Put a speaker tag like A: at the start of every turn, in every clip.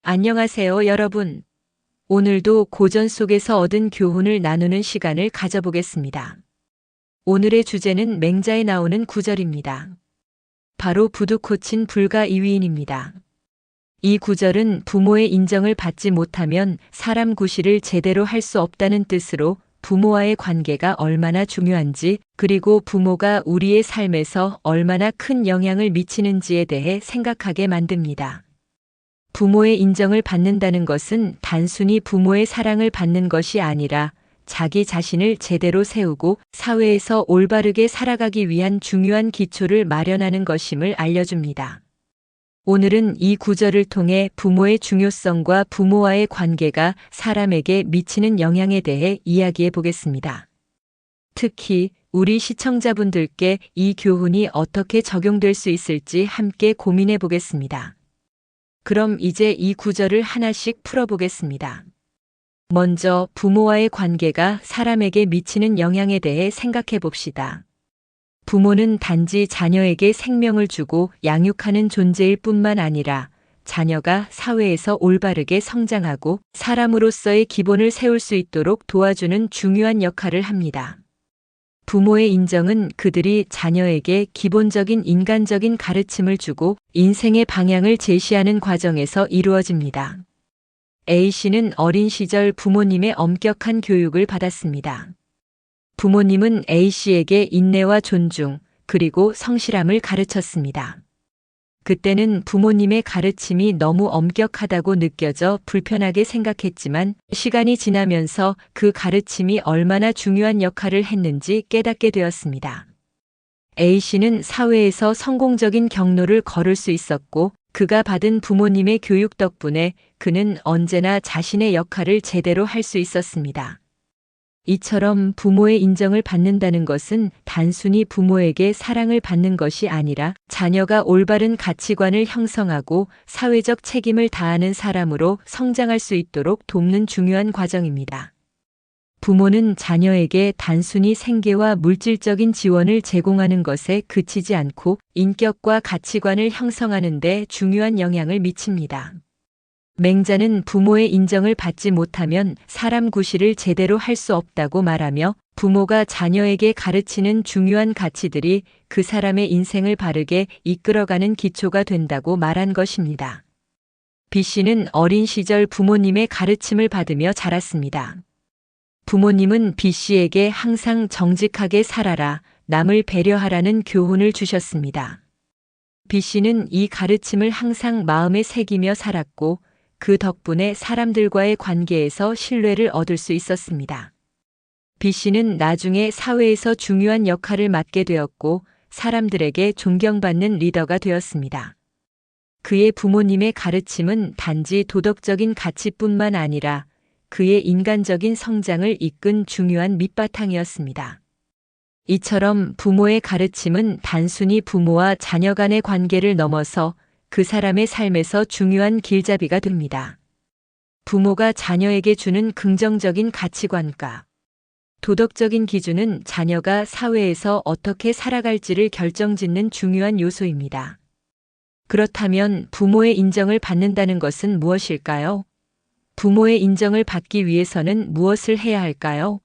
A: 안녕하세요, 여러분. 오늘도 고전 속에서 얻은 교훈을 나누는 시간을 가져보겠습니다. 오늘의 주제는 맹자에 나오는 구절입니다. 바로 부두코친 불가이위인입니다. 이 구절은 부모의 인정을 받지 못하면 사람 구실을 제대로 할 수 없다는 뜻으로 부모와의 관계가 얼마나 중요한지, 그리고 부모가 우리의 삶에서 얼마나 큰 영향을 미치는지에 대해 생각하게 만듭니다. 부모의 인정을 받는다는 것은 단순히 부모의 사랑을 받는 것이 아니라 자기 자신을 제대로 세우고 사회에서 올바르게 살아가기 위한 중요한 기초를 마련하는 것임을 알려줍니다. 오늘은 이 구절을 통해 부모의 중요성과 부모와의 관계가 사람에게 미치는 영향에 대해 이야기해 보겠습니다. 특히 우리 시청자분들께 이 교훈이 어떻게 적용될 수 있을지 함께 고민해 보겠습니다. 그럼 이제 이 구절을 하나씩 풀어보겠습니다. 먼저 부모와의 관계가 사람에게 미치는 영향에 대해 생각해 봅시다. 부모는 단지 자녀에게 생명을 주고 양육하는 존재일 뿐만 아니라 자녀가 사회에서 올바르게 성장하고 사람으로서의 기본을 세울 수 있도록 도와주는 중요한 역할을 합니다. 부모의 인정은 그들이 자녀에게 기본적인 인간적인 가르침을 주고 인생의 방향을 제시하는 과정에서 이루어집니다. A씨는 어린 시절 부모님의 엄격한 교육을 받았습니다. 부모님은 A씨에게 인내와 존중, 그리고 성실함을 가르쳤습니다. 그때는 부모님의 가르침이 너무 엄격하다고 느껴져 불편하게 생각했지만 시간이 지나면서 그 가르침이 얼마나 중요한 역할을 했는지 깨닫게 되었습니다. A씨는 사회에서 성공적인 경로를 걸을 수 있었고 그가 받은 부모님의 교육 덕분에 그는 언제나 자신의 역할을 제대로 할 수 있었습니다. 이처럼 부모의 인정을 받는다는 것은 단순히 부모에게 사랑을 받는 것이 아니라 자녀가 올바른 가치관을 형성하고 사회적 책임을 다하는 사람으로 성장할 수 있도록 돕는 중요한 과정입니다. 부모는 자녀에게 단순히 생계와 물질적인 지원을 제공하는 것에 그치지 않고 인격과 가치관을 형성하는 데 중요한 영향을 미칩니다. 맹자는 부모의 인정을 받지 못하면 사람 구실을 제대로 할 수 없다고 말하며 부모가 자녀에게 가르치는 중요한 가치들이 그 사람의 인생을 바르게 이끌어가는 기초가 된다고 말한 것입니다. B씨는 어린 시절 부모님의 가르침을 받으며 자랐습니다. 부모님은 B씨에게 항상 정직하게 살아라, 남을 배려하라는 교훈을 주셨습니다. B씨는 이 가르침을 항상 마음에 새기며 살았고 그 덕분에 사람들과의 관계에서 신뢰를 얻을 수 있었습니다. B씨는 나중에 사회에서 중요한 역할을 맡게 되었고 사람들에게 존경받는 리더가 되었습니다. 그의 부모님의 가르침은 단지 도덕적인 가치뿐만 아니라 그의 인간적인 성장을 이끈 중요한 밑바탕이었습니다. 이처럼 부모의 가르침은 단순히 부모와 자녀 간의 관계를 넘어서 그 사람의 삶에서 중요한 길잡이가 됩니다. 부모가 자녀에게 주는 긍정적인 가치관과 도덕적인 기준은 자녀가 사회에서 어떻게 살아갈지를 결정짓는 중요한 요소입니다. 그렇다면 부모의 인정을 받는다는 것은 무엇일까요? 부모의 인정을 받기 위해서는 무엇을 해야 할까요?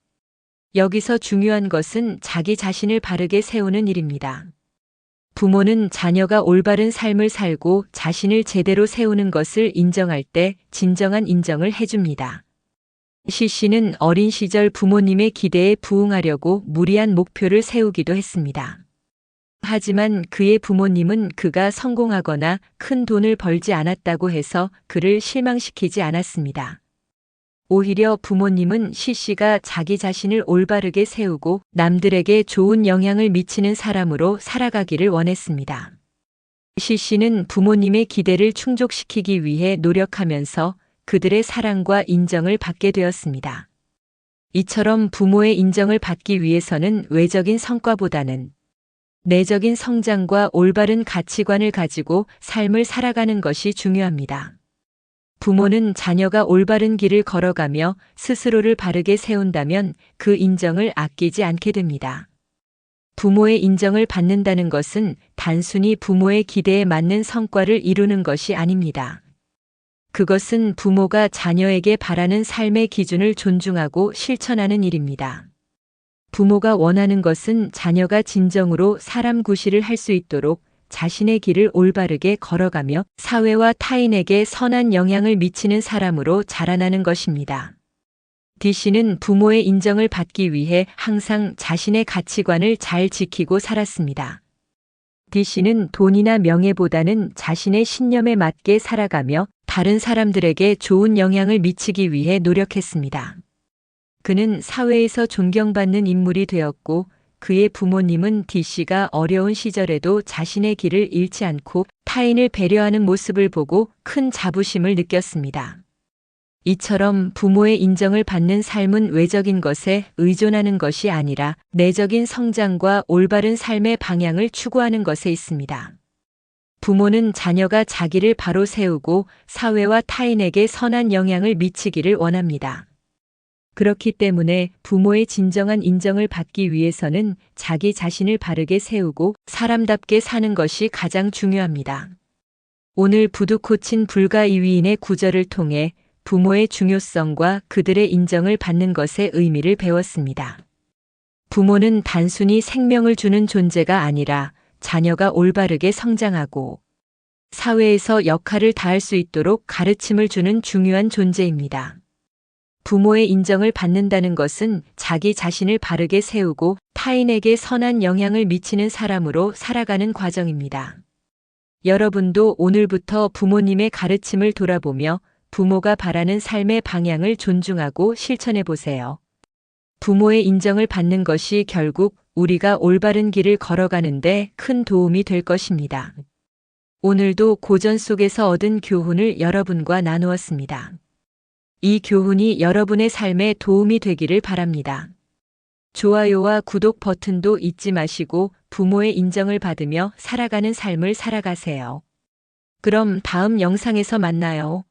A: 여기서 중요한 것은 자기 자신을 바르게 세우는 일입니다. 부모는 자녀가 올바른 삶을 살고 자신을 제대로 세우는 것을 인정할 때 진정한 인정을 해줍니다. C씨는 어린 시절 부모님의 기대에 부응하려고 무리한 목표를 세우기도 했습니다. 하지만 그의 부모님은 그가 성공하거나 큰 돈을 벌지 않았다고 해서 그를 실망시키지 않았습니다. 오히려 부모님은 C씨가 자기 자신을 올바르게 세우고 남들에게 좋은 영향을 미치는 사람으로 살아가기를 원했습니다. C씨는 부모님의 기대를 충족시키기 위해 노력하면서 그들의 사랑과 인정을 받게 되었습니다. 이처럼 부모의 인정을 받기 위해서는 외적인 성과보다는 내적인 성장과 올바른 가치관을 가지고 삶을 살아가는 것이 중요합니다. 부모는 자녀가 올바른 길을 걸어가며 스스로를 바르게 세운다면 그 인정을 아끼지 않게 됩니다. 부모의 인정을 받는다는 것은 단순히 부모의 기대에 맞는 성과를 이루는 것이 아닙니다. 그것은 부모가 자녀에게 바라는 삶의 기준을 존중하고 실천하는 일입니다. 부모가 원하는 것은 자녀가 진정으로 사람 구실을 할 수 있도록 자신의 길을 올바르게 걸어가며 사회와 타인에게 선한 영향을 미치는 사람으로 자라나는 것입니다. D씨는 부모의 인정을 받기 위해 항상 자신의 가치관을 잘 지키고 살았습니다. D씨는 돈이나 명예보다는 자신의 신념에 맞게 살아가며 다른 사람들에게 좋은 영향을 미치기 위해 노력했습니다. 그는 사회에서 존경받는 인물이 되었고 그의 부모님은 D씨가 어려운 시절에도 자신의 길을 잃지 않고 타인을 배려하는 모습을 보고 큰 자부심을 느꼈습니다. 이처럼 부모의 인정을 받는 삶은 외적인 것에 의존하는 것이 아니라 내적인 성장과 올바른 삶의 방향을 추구하는 것에 있습니다. 부모는 자녀가 자기를 바로 세우고 사회와 타인에게 선한 영향을 미치기를 원합니다. 그렇기 때문에 부모의 진정한 인정을 받기 위해서는 자기 자신을 바르게 세우고 사람답게 사는 것이 가장 중요합니다. 오늘 부두코친 불가 2위인의 구절을 통해 부모의 중요성과 그들의 인정을 받는 것의 의미를 배웠습니다. 부모는 단순히 생명을 주는 존재가 아니라 자녀가 올바르게 성장하고 사회에서 역할을 다할 수 있도록 가르침을 주는 중요한 존재입니다. 부모의 인정을 받는다는 것은 자기 자신을 바르게 세우고 타인에게 선한 영향을 미치는 사람으로 살아가는 과정입니다. 여러분도 오늘부터 부모님의 가르침을 돌아보며 부모가 바라는 삶의 방향을 존중하고 실천해 보세요. 부모의 인정을 받는 것이 결국 우리가 올바른 길을 걸어가는데 큰 도움이 될 것입니다. 오늘도 고전 속에서 얻은 교훈을 여러분과 나누었습니다. 이 교훈이 여러분의 삶에 도움이 되기를 바랍니다. 좋아요와 구독 버튼도 잊지 마시고 부모의 인정을 받으며 살아가는 삶을 살아가세요. 그럼 다음 영상에서 만나요.